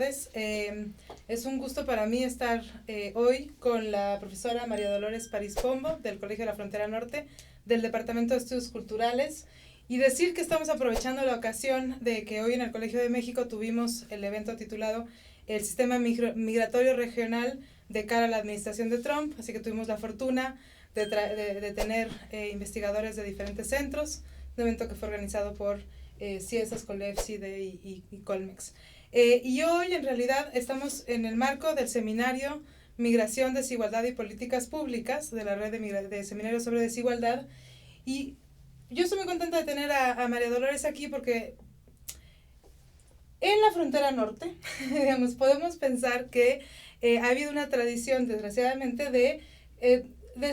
tardes. Es un gusto para mí estar hoy con la profesora María Dolores París Pombo del Colegio de la Frontera Norte del Departamento de Estudios Culturales y decir que estamos aprovechando la ocasión de que hoy en el Colegio de México tuvimos el evento titulado El Sistema Migratorio Regional de cara a la administración de Trump, así que tuvimos la fortuna de tener investigadores de diferentes centros, un evento que fue organizado por CIESAS, COLEF, CIDE y Colmex. Y hoy en realidad estamos en el marco del seminario Migración, Desigualdad y Políticas Públicas de la red de seminarios sobre desigualdad, y yo estoy muy contenta de tener a María Dolores aquí porque en la frontera norte, digamos, podemos pensar que ha habido una tradición, desgraciadamente, de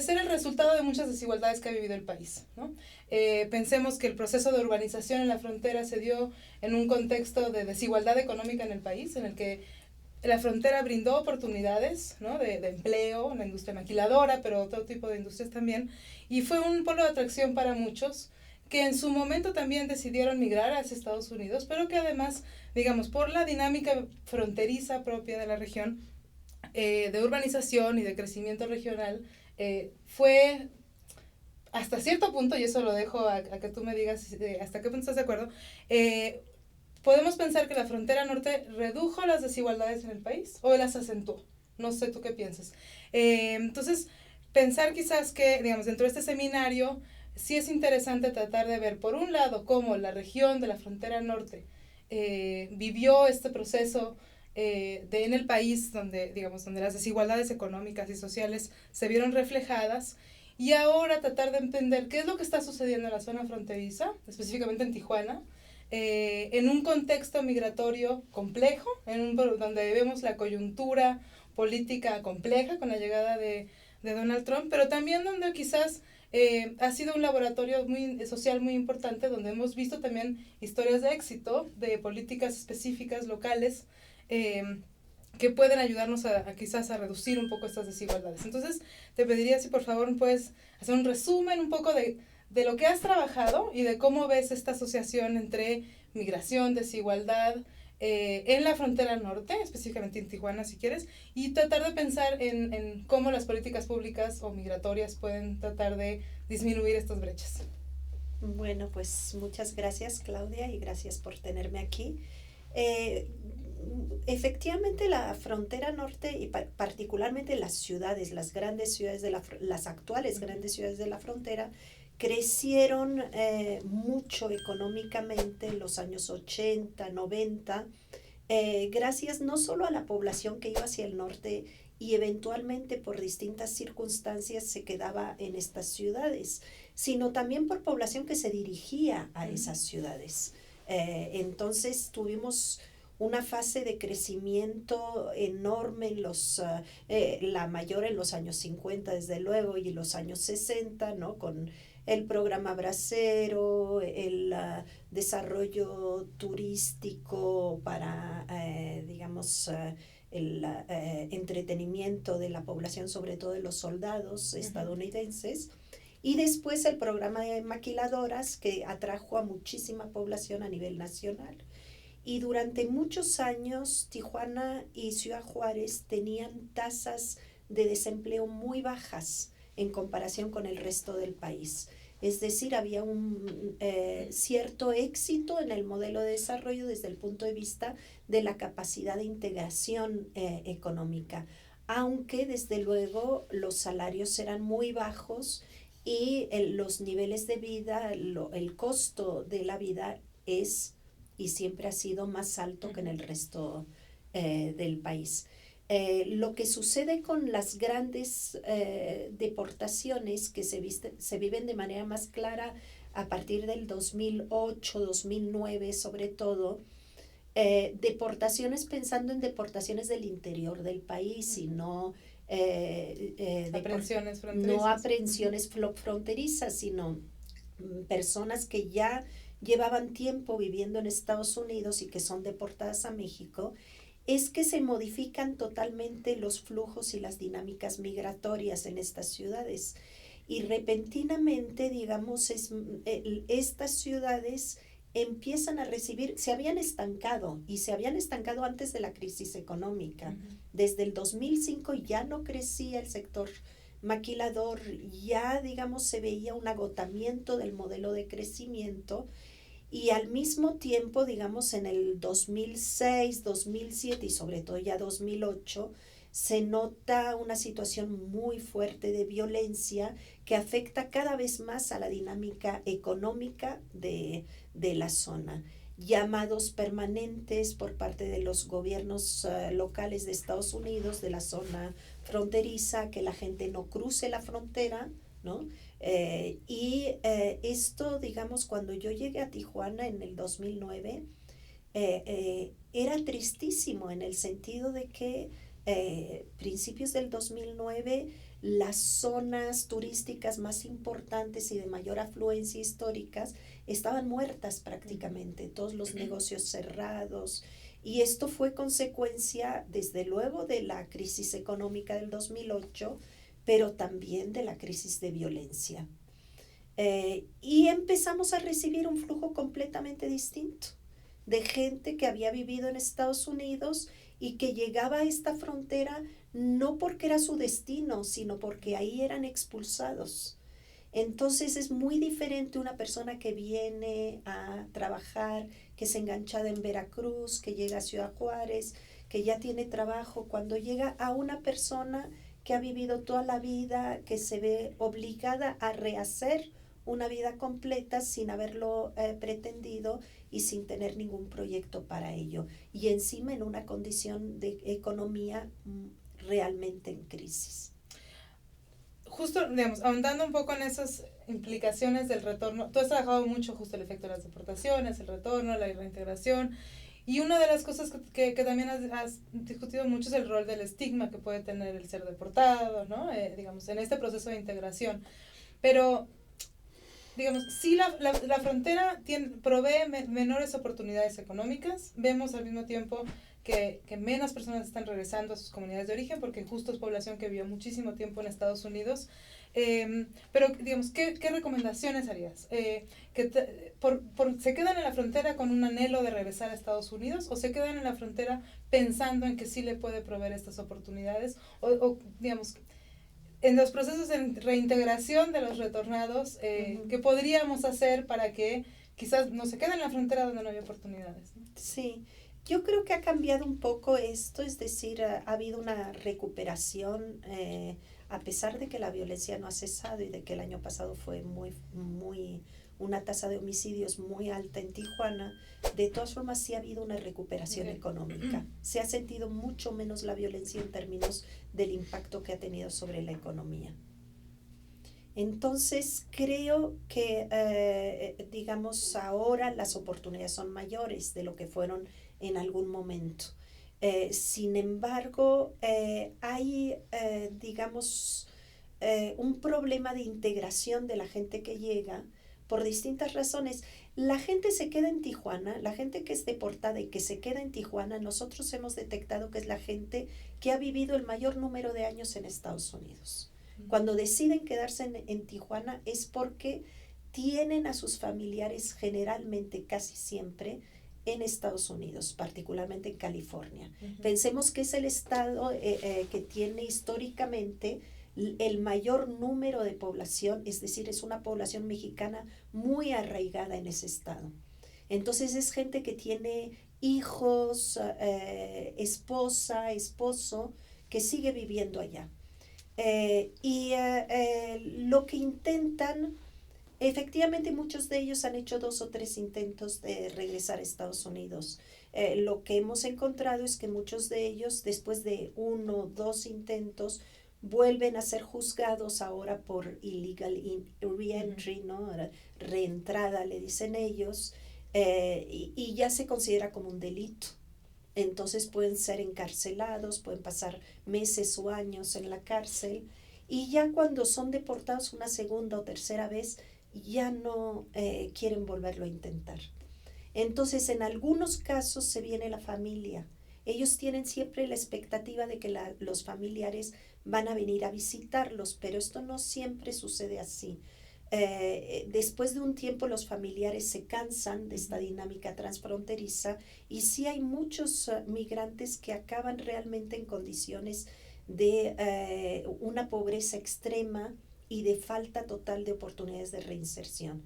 ser el resultado de muchas desigualdades que ha vivido el país, ¿no? Pensemos que el proceso de urbanización en la frontera se dio en un contexto de desigualdad económica en el país, en el que la frontera brindó oportunidades, ¿no? de empleo, la industria maquiladora, pero otro tipo de industrias también, y fue un polo de atracción para muchos que en su momento también decidieron migrar hacia Estados Unidos, pero que además, digamos, por la dinámica fronteriza propia de la región, de urbanización y de crecimiento regional, fue hasta cierto punto, y eso lo dejo a que tú me digas hasta qué punto estás de acuerdo, podemos pensar que la frontera norte redujo las desigualdades en el país o las acentuó. No sé tú qué piensas. Entonces, pensar quizás que, digamos, dentro de este seminario, sí es interesante tratar de ver, por un lado, cómo la región de la frontera norte vivió este proceso en el país donde, digamos, donde las desigualdades económicas y sociales se vieron reflejadas, y ahora tratar de entender qué es lo que está sucediendo en la zona fronteriza, específicamente en Tijuana, en un contexto migratorio complejo, donde vemos la coyuntura política compleja con la llegada de Donald Trump, pero también donde quizás ha sido un laboratorio social muy importante, donde hemos visto también historias de éxito de políticas específicas locales que pueden ayudarnos quizás a reducir un poco estas desigualdades. Entonces, te pediría si por favor puedes hacer un resumen un poco de lo que has trabajado y de cómo ves esta asociación entre migración, desigualdad, en la frontera norte, específicamente en Tijuana si quieres, y tratar de pensar en cómo las políticas públicas o migratorias pueden tratar de disminuir estas brechas. Bueno, pues muchas gracias, Claudia, y gracias por tenerme aquí. Efectivamente, la frontera norte y particularmente las ciudades, las grandes ciudades las actuales grandes ciudades de la frontera, crecieron mucho económicamente en los años 80, 90, gracias no solo a la población que iba hacia el norte y eventualmente por distintas circunstancias se quedaba en estas ciudades, sino también por población que se dirigía a esas ciudades. Entonces tuvimos una fase de crecimiento enorme la mayor en los años 50 desde luego y los años 60, ¿no? Con el programa Bracero, el desarrollo turístico para, digamos, el entretenimiento de la población, sobre todo de los soldados estadounidenses. Y después el programa de maquiladoras que atrajo a muchísima población a nivel nacional. Y durante muchos años Tijuana y Ciudad Juárez tenían tasas de desempleo muy bajas en comparación con el resto del país. Es decir, había un cierto éxito en el modelo de desarrollo desde el punto de vista de la capacidad de integración económica, aunque desde luego los salarios eran muy bajos y los niveles de vida, el costo de la vida es y siempre ha sido más alto que en el resto del país. Lo que sucede con las grandes deportaciones que se viven de manera más clara a partir del 2008, 2009 sobre todo, deportaciones pensando en deportaciones del interior del país y no aprehensiones fronterizas, sino personas que ya llevaban tiempo viviendo en Estados Unidos y que son deportadas a México, es que se modifican totalmente los flujos y las dinámicas migratorias en estas ciudades. Y repentinamente, digamos, estas ciudades empiezan a recibir, se habían estancado y se habían estancado antes de la crisis económica. Ujú. Desde el 2005 ya no crecía el sector maquilador, ya digamos se veía un agotamiento del modelo de crecimiento y al mismo tiempo digamos en el 2006, 2007 y sobre todo ya 2008 se nota una situación muy fuerte de violencia que afecta cada vez más a la dinámica económica de la zona. Llamados permanentes por parte de los gobiernos locales de Estados Unidos, de la zona fronteriza, que la gente no cruce la frontera, ¿no? Esto, digamos, cuando yo llegué a Tijuana en el 2009, era tristísimo en el sentido de que principios del 2009 las zonas turísticas más importantes y de mayor afluencia históricas estaban muertas prácticamente, todos los negocios cerrados, y esto fue consecuencia desde luego de la crisis económica del 2008, pero también de la crisis de violencia. Y empezamos a recibir un flujo completamente distinto de gente que había vivido en Estados Unidos y que llegaba a esta frontera no porque era su destino, sino porque ahí eran expulsados. Entonces es muy diferente una persona que viene a trabajar, que se enganchada en Veracruz, que llega a Ciudad Juárez, que ya tiene trabajo, cuando llega a una persona que ha vivido toda la vida, que se ve obligada a rehacer una vida completa sin haberlo pretendido y sin tener ningún proyecto para ello. Y encima en una condición de economía realmente en crisis. Justo, digamos, ahondando un poco en esas implicaciones del retorno, tú has trabajado mucho justo el efecto de las deportaciones, el retorno, la reintegración, y una de las cosas que también has discutido mucho es el rol del estigma que puede tener el ser deportado, ¿no? Digamos, en este proceso de integración. Pero, digamos, sí la frontera provee menores oportunidades económicas, vemos al mismo tiempo que menos personas están regresando a sus comunidades de origen porque justo es población que vivió muchísimo tiempo en Estados Unidos. Pero, digamos, ¿qué recomendaciones harías? ¿Se quedan en la frontera con un anhelo de regresar a Estados Unidos o se quedan en la frontera pensando en que sí le puede proveer estas oportunidades? O digamos, en los procesos de reintegración de los retornados, ¿qué podríamos hacer para que quizás no se queden en la frontera donde no hay oportunidades, ¿no? Sí, yo creo que ha cambiado un poco esto, es decir, ha habido una recuperación, a pesar de que la violencia no ha cesado y de que el año pasado fue una tasa de homicidios muy alta en Tijuana, de todas formas sí ha habido una recuperación económica. Se ha sentido mucho menos la violencia en términos del impacto que ha tenido sobre la economía. Entonces creo que, digamos, ahora las oportunidades son mayores de lo que fueron en algún momento. Sin embargo, hay, digamos, un problema de integración de la gente que llega por distintas razones. La gente se queda en Tijuana, la gente que es deportada y que se queda en Tijuana, nosotros hemos detectado que es la gente que ha vivido el mayor número de años en Estados Unidos. Cuando deciden quedarse en Tijuana es porque tienen a sus familiares generalmente, casi siempre, en Estados Unidos, particularmente en California. Pensemos que es el estado que tiene históricamente el mayor número de población, es decir, es una población mexicana muy arraigada en ese estado. Entonces es gente que tiene hijos, esposa, esposo, que sigue viviendo allá. Lo que intentan, efectivamente muchos de ellos han hecho 2 o 3 intentos de regresar a Estados Unidos. Lo que hemos encontrado es que muchos de ellos, después de 1 o 2 intentos, vuelven a ser juzgados ahora por illegal reentry, ¿no? Reentrada, le dicen ellos, y ya se considera como un delito. Entonces pueden ser encarcelados, pueden pasar meses o años en la cárcel, y ya cuando son deportados una segunda o tercera vez, ya no quieren volverlo a intentar. Entonces, en algunos casos se viene la familia. Ellos tienen siempre la expectativa de que los familiares van a venir a visitarlos, pero esto no siempre sucede así. después de un tiempo los familiares se cansan de esta dinámica transfronteriza y sí hay muchos migrantes que acaban realmente en condiciones de una pobreza extrema y de falta total de oportunidades de reinserción.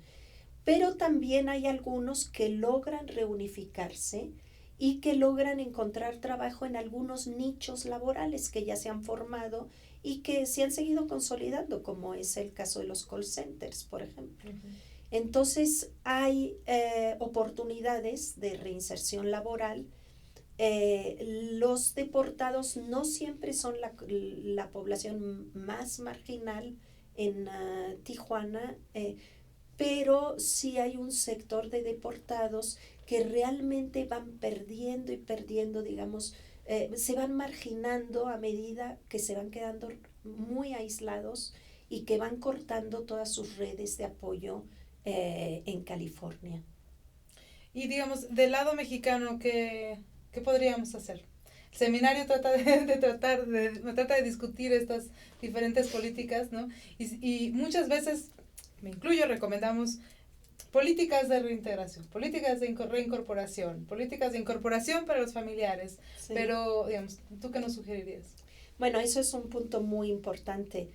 Pero también hay algunos que logran reunificarse y que logran encontrar trabajo en algunos nichos laborales que ya se han formado y que se han seguido consolidando, como es el caso de los call centers, por ejemplo. Entonces hay oportunidades de reinserción laboral. Los deportados no siempre son la población más marginal en Tijuana, pero sí hay un sector de deportados que realmente van perdiendo y perdiendo, digamos, se van marginando a medida que se van quedando muy aislados y que van cortando todas sus redes de apoyo en California. Y digamos, del lado mexicano, ¿qué podríamos hacer? El seminario trata de discutir estas diferentes políticas, ¿no? Y muchas veces, me incluyo, recomendamos políticas de reintegración, políticas de reincorporación, políticas de incorporación para los familiares. Sí. Pero, digamos, ¿tú qué nos sugerirías? Bueno, eso es un punto muy importante.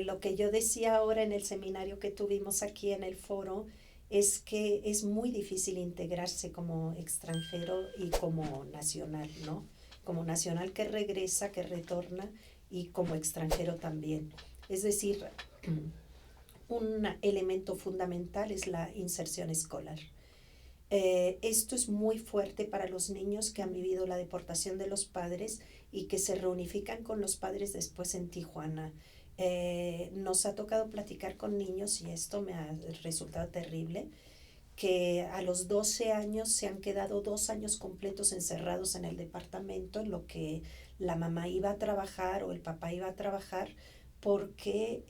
Lo que yo decía ahora en el seminario que tuvimos aquí en el foro es que es muy difícil integrarse como extranjero y como nacional, ¿no? Como nacional que regresa, que retorna, y como extranjero también. Es decir, un elemento fundamental es la inserción escolar. Esto es muy fuerte para los niños que han vivido la deportación de los padres y que se reunifican con los padres después en Tijuana. Nos ha tocado platicar con niños, y esto me ha resultado terrible, que a los 12 años se han quedado 2 años completos encerrados en el departamento en lo que la mamá iba a trabajar o el papá iba a trabajar, porque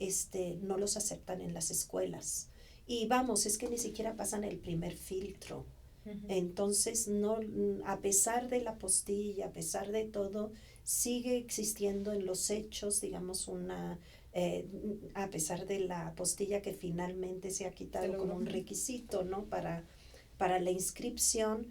no los aceptan en las escuelas. Y vamos, es que ni siquiera pasan el primer filtro. Uh-huh. Entonces, no, a pesar de la postilla, a pesar de todo, sigue existiendo en los hechos, digamos, a pesar de la postilla que finalmente se ha quitado como un requisito, ¿no? Para la inscripción,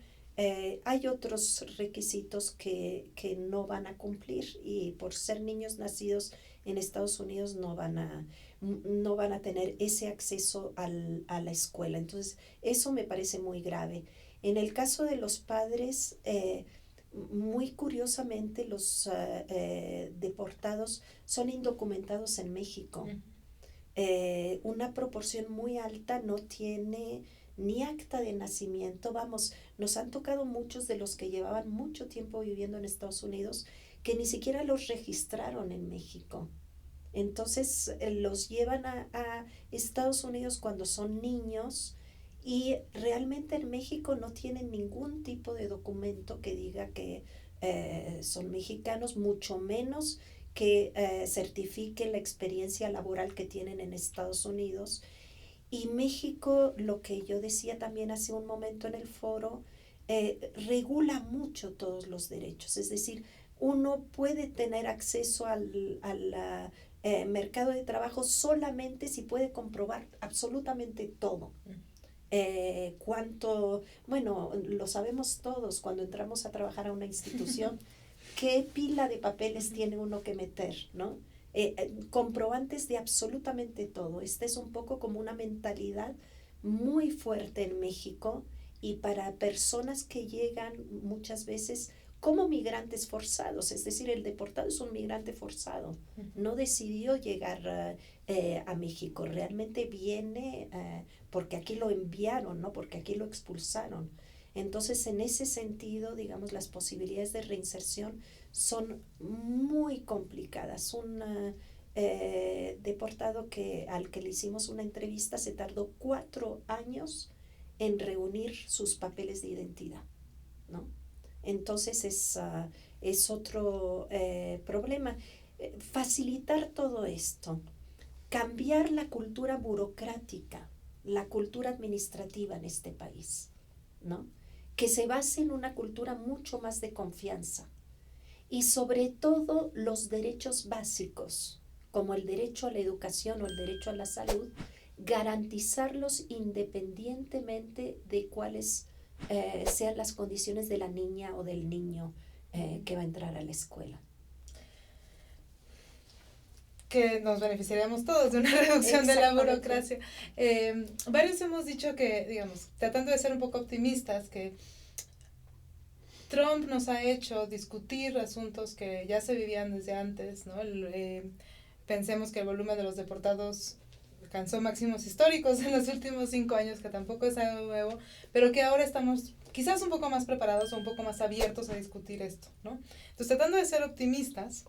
hay otros requisitos que no van a cumplir, y por ser niños nacidos en Estados Unidos no van a tener ese acceso a la escuela. Entonces, eso me parece muy grave. En el caso de los padres, muy curiosamente, los deportados son indocumentados en México. Una proporción muy alta no tiene ni acta de nacimiento. Vamos, nos han tocado muchos de los que llevaban mucho tiempo viviendo en Estados Unidos que ni siquiera los registraron en México. Entonces los llevan a Estados Unidos cuando son niños, y realmente en México no tienen ningún tipo de documento que diga que son mexicanos, mucho menos que certifique la experiencia laboral que tienen en Estados Unidos. Y México, lo que yo decía también hace un momento en el foro, regula mucho todos los derechos. Es decir, uno puede tener acceso al mercado de trabajo solamente si puede comprobar absolutamente todo. Bueno, lo sabemos todos cuando entramos a trabajar a una institución, qué pila de papeles tiene uno que meter, ¿no? Comprobantes de absolutamente todo. Esta es un poco como una mentalidad muy fuerte en México, y para personas que llegan muchas veces como migrantes forzados, es decir, el deportado es un migrante forzado, no decidió llegar a México, realmente viene porque aquí lo enviaron, ¿no? Porque aquí lo expulsaron. Entonces, en ese sentido, digamos, las posibilidades de reinserción son muy complicadas. Un deportado al que le hicimos una entrevista se tardó 4 años en reunir sus papeles de identidad, ¿no? Entonces es otro problema. Facilitar todo esto, cambiar la cultura burocrática, la cultura administrativa en este país, ¿no? Que se base en una cultura mucho más de confianza, y sobre todo los derechos básicos, como el derecho a la educación o el derecho a la salud, garantizarlos independientemente de cuáles sean las condiciones de la niña o del niño que va a entrar a la escuela. Que nos beneficiaríamos todos de una reducción de la burocracia. Varios hemos dicho que, digamos, tratando de ser un poco optimistas, que Trump nos ha hecho discutir asuntos que ya se vivían desde antes, ¿no? Pensemos que el volumen de los deportados alcanzó máximos históricos en los últimos 5 años, que tampoco es algo nuevo, pero que ahora estamos quizás un poco más preparados o un poco más abiertos a discutir esto, ¿no? Entonces, tratando de ser optimistas,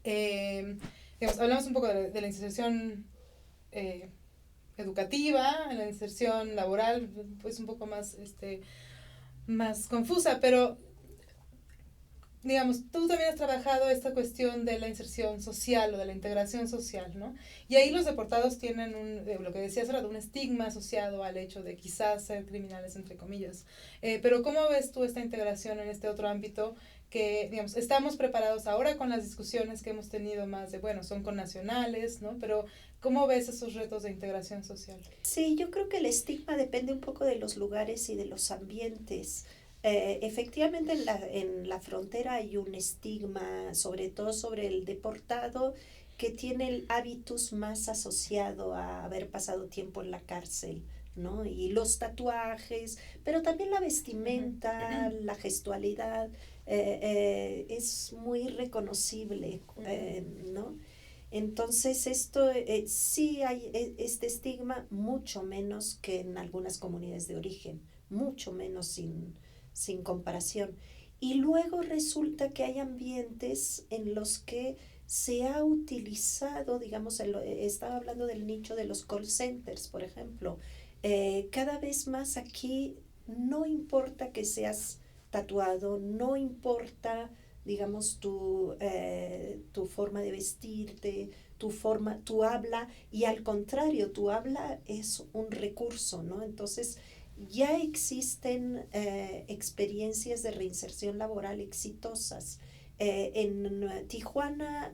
digamos, hablamos un poco de la inserción educativa, la inserción laboral, pues un poco más, más confusa, pero digamos, tú también has trabajado esta cuestión de la inserción social o de la integración social, ¿no? Y ahí los deportados tienen lo que decías ahora, un estigma asociado al hecho de quizás ser criminales, entre comillas. Pero ¿cómo ves tú esta integración en este otro ámbito que, digamos, estamos preparados ahora con las discusiones que hemos tenido más de, bueno, son connacionales, ¿no? Pero ¿cómo ves esos retos de integración social? Sí, yo creo que el estigma depende un poco de los lugares y de los ambientes. Efectivamente en la frontera hay un estigma, sobre todo sobre el deportado, que tiene el hábitus más asociado a haber pasado tiempo en la cárcel, ¿no? Y los tatuajes, pero también la vestimenta, la gestualidad, es muy reconocible, ¿no? Entonces esto sí hay este estigma, mucho menos que en algunas comunidades de origen, mucho menos sin comparación. Y luego resulta que hay ambientes en los que se ha utilizado, digamos, estaba hablando del nicho de los call centers, por ejemplo. Cada vez más aquí no importa que seas tatuado, no importa, digamos, tu forma de vestirte, tu habla, y al contrario, tu habla es un recurso, ¿no? Entonces, ya existen experiencias de reinserción laboral exitosas. En Tijuana,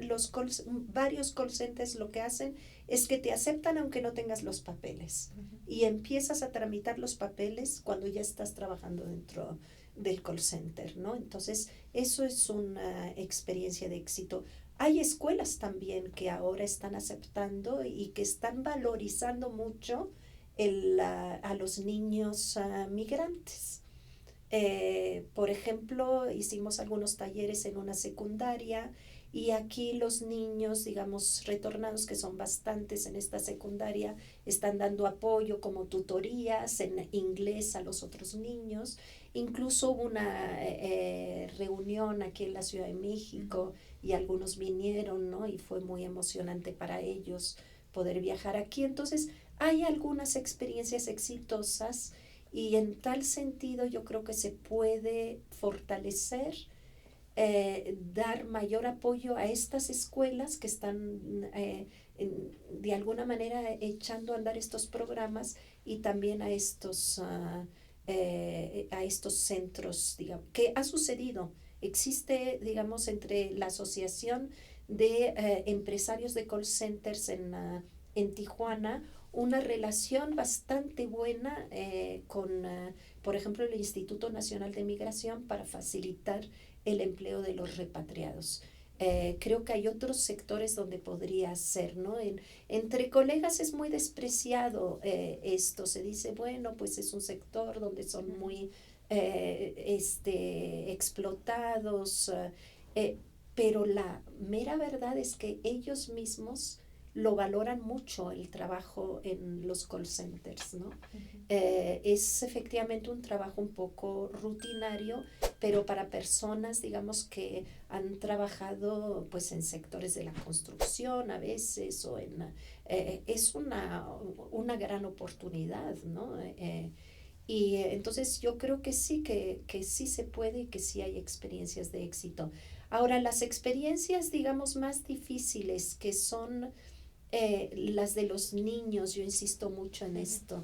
varios call centers lo que hacen es que te aceptan aunque no tengas los papeles, y empiezas a tramitar los papeles cuando ya estás trabajando dentro del call center, ¿no? Entonces, eso es una experiencia de éxito. Hay escuelas también que ahora están aceptando y que están valorizando mucho a los niños migrantes. Por ejemplo, hicimos algunos talleres en una secundaria, y aquí los niños, digamos, retornados, que son bastantes en esta secundaria, están dando apoyo como tutorías en inglés a los otros niños. Incluso hubo una reunión aquí en la Ciudad de México y algunos vinieron, ¿no? Y fue muy emocionante para ellos poder viajar aquí. Entonces, hay algunas experiencias exitosas, y en tal sentido yo creo que se puede fortalecer, dar mayor apoyo a estas escuelas que están de alguna manera echando a andar estos programas, y también a estos centros, digamos, que ha sucedido. Existe, digamos, entre la Asociación de Empresarios de Call Centers en Tijuana, una relación bastante buena con, por ejemplo, el Instituto Nacional de Migración, para facilitar el empleo de los repatriados. Creo que hay otros sectores donde podría ser, ¿no? Entre colegas es muy despreciado esto. Se dice, bueno, pues es un sector donde son muy explotados, pero la mera verdad es que ellos mismos lo valoran mucho, el trabajo en los call centers, ¿no? Es efectivamente un trabajo un poco rutinario, pero para personas, digamos, que han trabajado pues en sectores de la construcción a veces, o es una gran oportunidad, ¿no? Y entonces yo creo que sí, que sí se puede, y que sí hay experiencias de éxito. Ahora, las experiencias, digamos, más difíciles, que son las de los niños, yo insisto mucho en esto.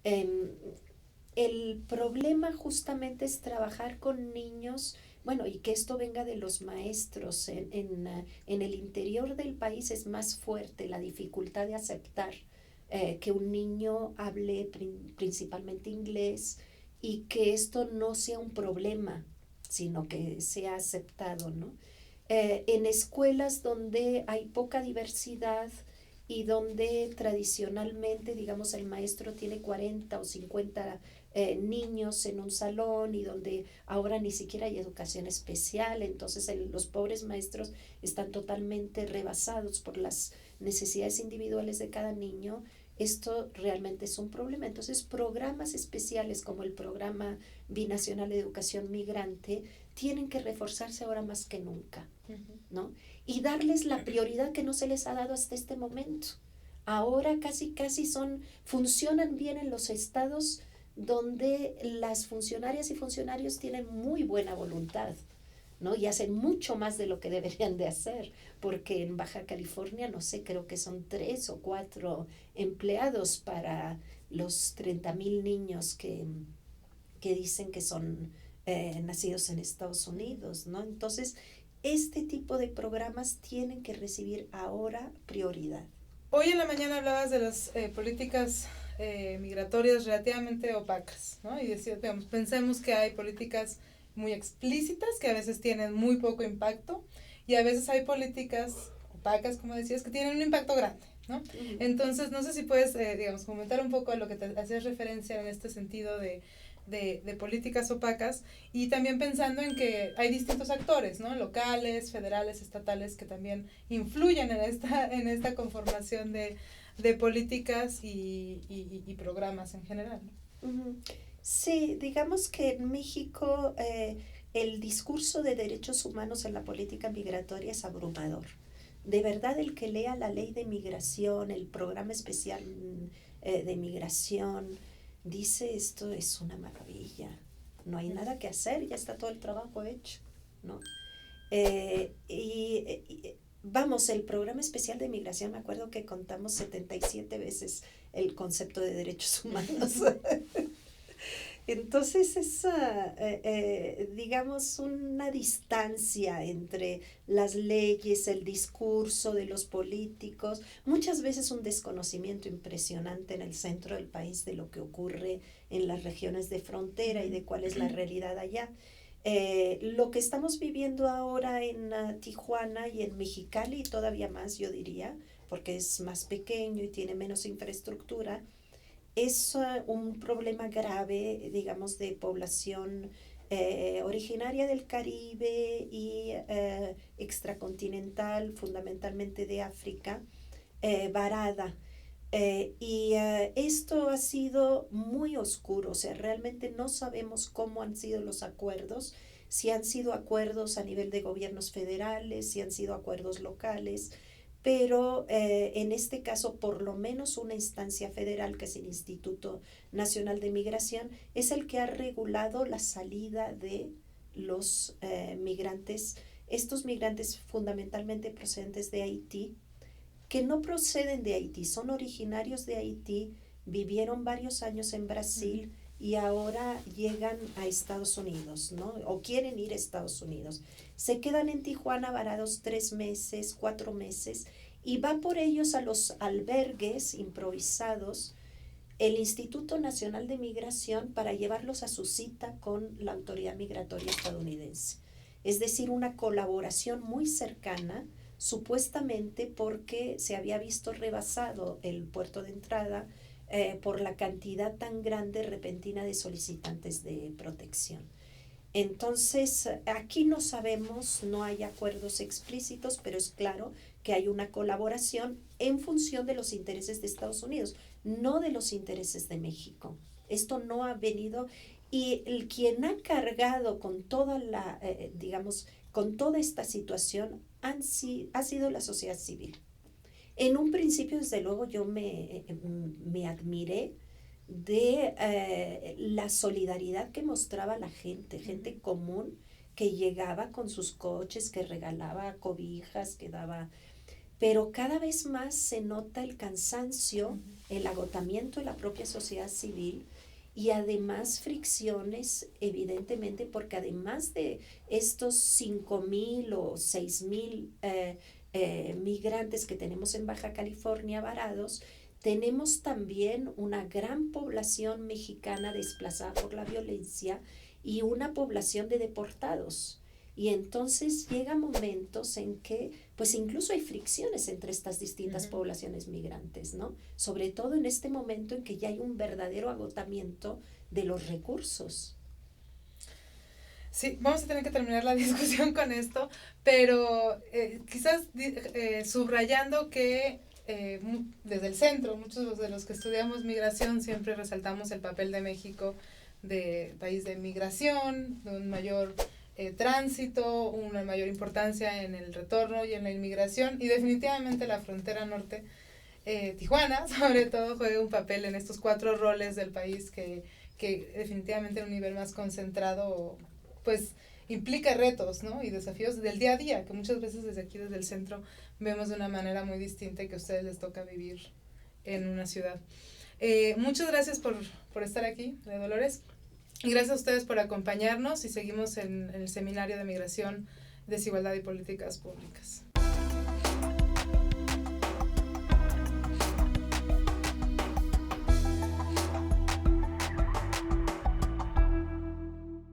El problema justamente es trabajar con niños, bueno, y que esto venga de los maestros. En el interior del país es más fuerte la dificultad de aceptar que un niño hable principalmente inglés y que esto no sea un problema, sino que sea aceptado, ¿no? En escuelas donde hay poca diversidad y donde tradicionalmente, digamos, el maestro tiene 40 o 50 niños en un salón y donde ahora ni siquiera hay educación especial, entonces los pobres maestros están totalmente rebasados por las necesidades individuales de cada niño. Esto realmente es un problema. Entonces, programas especiales como el programa binacional de educación migrante tienen que reforzarse ahora más que nunca, ¿no? Y darles la prioridad que no se les ha dado hasta este momento. Ahora casi funcionan bien en los estados donde las funcionarias y funcionarios tienen muy buena voluntad, ¿no? Y hacen mucho más de lo que deberían de hacer, porque en Baja California, no sé, creo que son 3 o 4 empleados para los 30,000 niños que dicen que son nacidos en Estados Unidos, ¿no? Entonces, este tipo de programas tienen que recibir ahora prioridad. Hoy en la mañana hablabas de las políticas migratorias relativamente opacas, ¿no? Y decías, digamos, pensemos que hay políticas muy explícitas que a veces tienen muy poco impacto y a veces hay políticas opacas, como decías, que tienen un impacto grande, ¿no? Uh-huh. Entonces, no sé si puedes, digamos, comentar un poco a lo que te hacías referencia en este sentido de políticas opacas y también pensando en que hay distintos actores, ¿no? Locales, federales, estatales, que también influyen en esta conformación de políticas y programas en general, ¿no? Uh-huh. Sí, digamos que en México el discurso de derechos humanos en la política migratoria es abrumador. De verdad, el que lea la ley de migración, el programa especial de migración, dice esto es una maravilla, no hay nada que hacer, ya está todo el trabajo hecho, ¿no? Vamos, el programa especial de migración, me acuerdo que contamos 77 veces el concepto de derechos humanos. Entonces es, digamos, una distancia entre las leyes, el discurso de los políticos, muchas veces un desconocimiento impresionante en el centro del país de lo que ocurre en las regiones de frontera y de cuál es la realidad allá. Lo que estamos viviendo ahora en Tijuana y en Mexicali, y todavía más yo diría, porque es más pequeño y tiene menos infraestructura, es un problema grave, digamos, de población originaria del Caribe y extracontinental, fundamentalmente de África, varada. Esto ha sido muy oscuro, o sea, realmente no sabemos cómo han sido los acuerdos, si han sido acuerdos a nivel de gobiernos federales, si han sido acuerdos locales, pero en este caso por lo menos una instancia federal, que es el Instituto Nacional de Migración, es el que ha regulado la salida de los migrantes, estos migrantes fundamentalmente procedentes de Haití, que no proceden de Haití, son originarios de Haití, vivieron varios años en Brasil y ahora llegan a Estados Unidos, ¿no? O quieren ir a Estados Unidos. Se quedan en Tijuana varados 3 meses, 4 meses y va por ellos a los albergues improvisados el Instituto Nacional de Migración para llevarlos a su cita con la autoridad migratoria estadounidense. Es decir, una colaboración muy cercana, supuestamente porque se había visto rebasado el puerto de entrada por la cantidad tan grande repentina de solicitantes de protección. Entonces, aquí no sabemos, no hay acuerdos explícitos, pero es claro que hay una colaboración en función de los intereses de Estados Unidos, no de los intereses de México. Esto no ha venido, y quien ha cargado con toda la, digamos, con toda esta situación ha sido la sociedad civil. En un principio, desde luego, yo me admiré de la solidaridad que mostraba la gente común que llegaba con sus coches, que regalaba cobijas, que daba... Pero cada vez más se nota el cansancio, el agotamiento de la propia sociedad civil y además fricciones, evidentemente, porque además de estos 5,000 o 6,000 migrantes que tenemos en Baja California varados, tenemos también una gran población mexicana desplazada por la violencia y una población de deportados. Y entonces llegan momentos en que pues incluso hay fricciones entre estas distintas poblaciones migrantes, ¿no? Sobre todo en este momento en que ya hay un verdadero agotamiento de los recursos. Sí, vamos a tener que terminar la discusión con esto, pero quizás subrayando que desde el centro, muchos de los que estudiamos migración siempre resaltamos el papel de México de país de migración, de un mayor tránsito, una mayor importancia en el retorno y en la inmigración, y definitivamente la frontera norte, Tijuana sobre todo, juega un papel en estos 4 roles del país que definitivamente en un nivel más concentrado pues implica retos, ¿no? Y desafíos del día a día, que muchas veces desde aquí, desde el centro, vemos de una manera muy distinta y que a ustedes les toca vivir en una ciudad. Muchas gracias por estar aquí, María Dolores, y gracias a ustedes por acompañarnos, y seguimos en el Seminario de Migración, Desigualdad y Políticas Públicas.